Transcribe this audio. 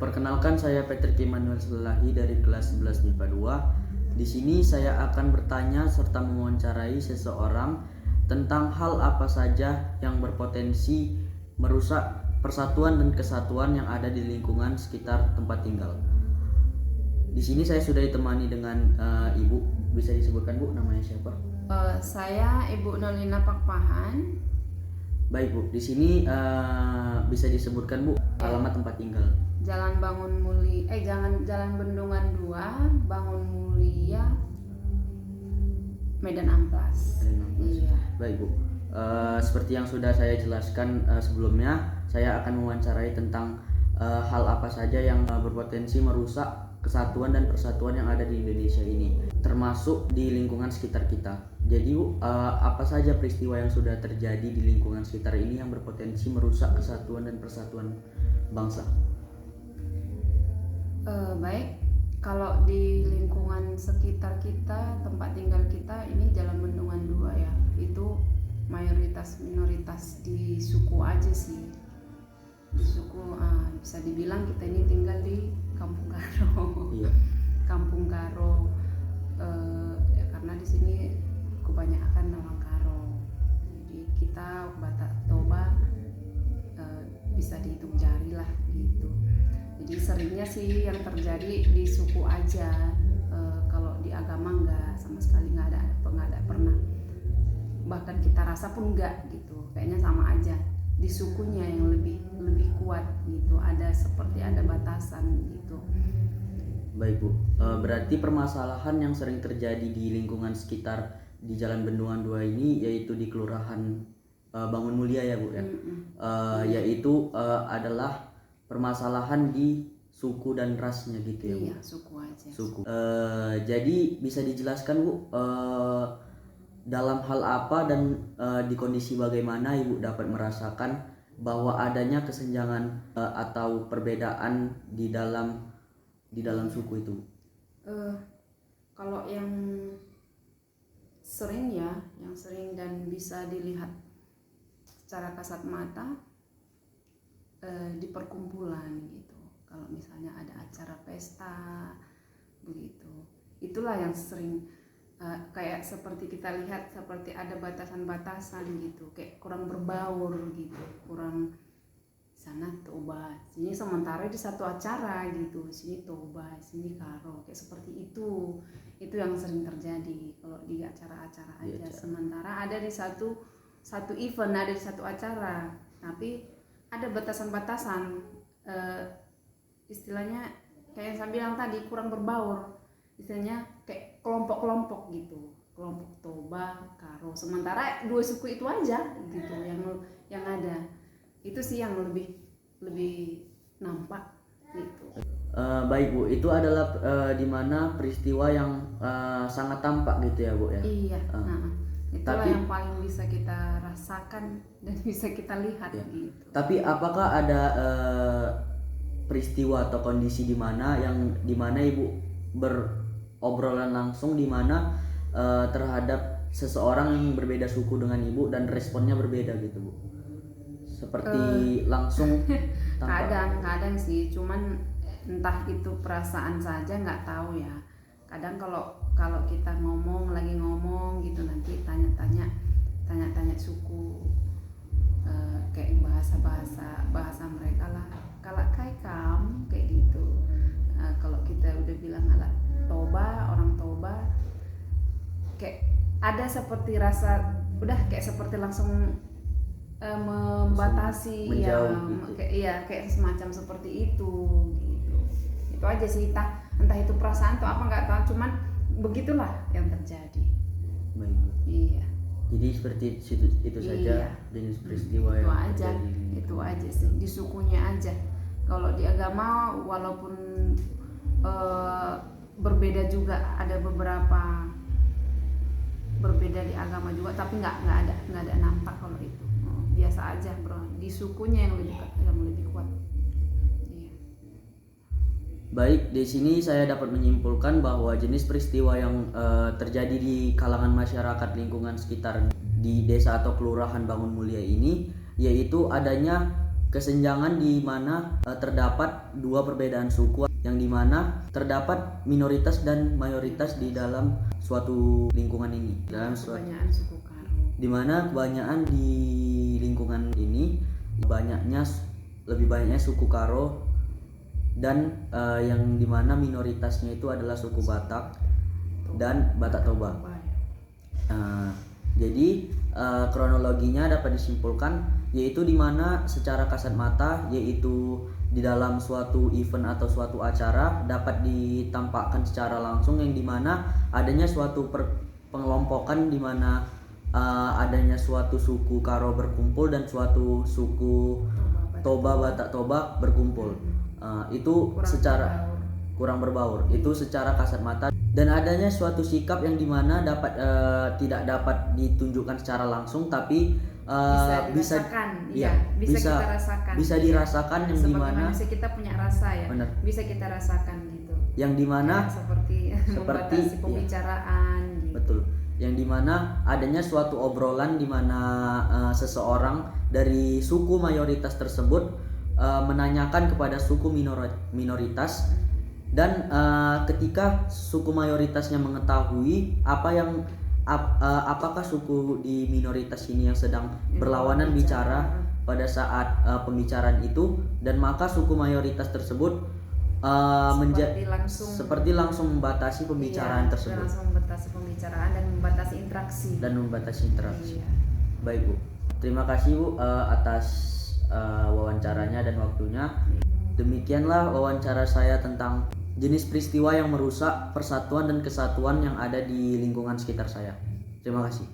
Perkenalkan, saya Patrick Emmanuel Selahi dari kelas 11 MIPA 2. Di sini saya akan bertanya serta mewawancarai seseorang tentang hal apa saja yang berpotensi merusak persatuan dan kesatuan yang ada di lingkungan sekitar tempat tinggal. Di sini saya sudah ditemani dengan Ibu. Bisa disebutkan, Bu, namanya siapa? Saya Ibu Nolina Pakpahan. Baik, Bu. Di sini bisa disebutkan, Bu, alamat tempat tinggal. Jalan Bendungan 2, Bangun Mulia, Medan Amplas. Iya. Baik, Bu. Seperti yang sudah saya jelaskan sebelumnya, saya akan mewawancarai tentang hal apa saja yang berpotensi merusak kesatuan dan persatuan yang ada di Indonesia ini, termasuk di lingkungan sekitar kita. Jadi, Bu, apa saja peristiwa yang sudah terjadi di lingkungan sekitar ini yang berpotensi merusak kesatuan dan persatuan bangsa? Baik, kalau di lingkungan sekitar kita, tempat tinggal kita ini Jalan Bendungan 2 ya, itu mayoritas minoritas di suku aja sih. Di suku bisa dibilang kita ini tinggal di Kampung Karo. Iya. Kampung Karo, ya karena di sini kebanyakan orang Karo. Jadi kita Batak Toba bisa dihitung jari lah gitu. Jadi seringnya sih yang terjadi di suku aja, kalau di agama enggak, sama sekali nggak ada pernah. Bahkan kita rasa pun enggak gitu, kayaknya sama aja. Di sukunya yang lebih kuat gitu, seperti ada batasan gitu. Baik, Bu. Berarti permasalahan yang sering terjadi di lingkungan sekitar di Jalan Bendungan 2 ini yaitu di Kelurahan Bangun Mulia ya, Bu ya. Yaitu adalah permasalahan di suku dan rasnya gitu ya, Bu. Iya, suku aja. Suku. Jadi bisa dijelaskan, Bu, dalam hal apa dan di kondisi bagaimana Ibu dapat merasakan bahwa adanya kesenjangan atau perbedaan di dalam suku itu? Kalau yang sering dan bisa dilihat secara kasat mata di perkumpulan gitu. Kalau misalnya ada acara pesta begitu, itulah yang sering kayak seperti kita lihat, seperti ada batasan-batasan gitu, kayak kurang berbaur gitu, kurang sana Toba, sini sementara di satu acara gitu, sini Toba, sini Karo, kayak seperti itu yang sering terjadi kalau di acara-acara aja. Sementara ada di satu event, ada di satu acara, tapi ada batasan-batasan, istilahnya kayak yang saya bilang tadi, kurang berbaur, istilahnya kayak kelompok-kelompok gitu, kelompok Toba, Karo, sementara dua suku itu aja gitu yang ada. Itu sih yang lebih nampak gitu. Baik, Bu, itu adalah di mana peristiwa yang sangat tampak gitu ya, Bu ya. Iya. Itulah yang paling bisa kita rasakan dan bisa kita lihat gitu. Tapi apakah ada peristiwa atau kondisi di mana Ibu berobrolan langsung di mana terhadap seseorang yang berbeda suku dengan Ibu dan responnya berbeda gitu, Bu? Seperti langsung kadang sih, cuman entah itu perasaan saja, nggak tahu ya. Kadang kalau kita lagi ngomong gitu, nanti tanya suku, kayak bahasa mereka lah, kalau kayak kayak gitu. Kalau kita udah bilang ala Toba, orang Toba, kayak ada seperti rasa udah kayak seperti langsung membatasi menjauh, ya, kayak semacam seperti itu gitu. Itu aja sih, entah itu perasaan atau apa nggak tahu, cuman begitulah yang terjadi. Baik. Iya. Jadi seperti itu saja jenis peristiwa itu yang aja terjadi. Itu aja sih, di sukunya aja. Kalau di agama walaupun berbeda juga, ada beberapa berbeda di agama juga, tapi nggak ada nampak kalau itu. Biasa aja, bro, di sukunya yang lebih kuat. Iya. Baik, di sini saya dapat menyimpulkan bahwa jenis peristiwa yang terjadi di kalangan masyarakat lingkungan sekitar di desa atau kelurahan Bangun Mulia ini yaitu adanya kesenjangan di mana terdapat dua perbedaan suku, yang di mana terdapat minoritas dan mayoritas di dalam suatu lingkungan ini. Kebanyakan suku Karo. Di mana kebanyakan di lingkungan ini lebih banyaknya suku Karo, dan yang dimana minoritasnya itu adalah suku Batak dan Batak Toba. Jadi kronologinya dapat disimpulkan yaitu dimana secara kasat mata, yaitu di dalam suatu event atau suatu acara dapat ditampakkan secara langsung, yang dimana adanya suatu pengelompokan dimana adanya suatu suku Karo berkumpul dan suatu suku Toba Batak Toba berkumpul. Itu secara kurang berbaur. Itu secara kasat mata, dan adanya suatu sikap yang dimana tidak dapat ditunjukkan secara langsung, tapi bisa kita rasakan. Bisa dirasakan, yang dimana manusia kita punya rasa ya. Benar. Bisa kita rasakan gitu. Yang dimana seperti membatasi pembicaraan. Gitu. Betul. Yang dimana adanya suatu obrolan dimana seseorang dari suku mayoritas tersebut menanyakan kepada suku minoritas, dan ketika suku mayoritasnya mengetahui apakah suku di minoritas ini yang sedang berlawanan bicara pada saat pembicaraan itu, dan maka suku mayoritas tersebut seperti langsung membatasi pembicaraan tersebut. Langsung membatasi pembicaraan dan membatasi interaksi. Iya. Baik Bu, terima kasih Bu atas wawancaranya dan waktunya. Demikianlah wawancara saya tentang jenis peristiwa yang merusak persatuan dan kesatuan yang ada di lingkungan sekitar saya. Terima kasih.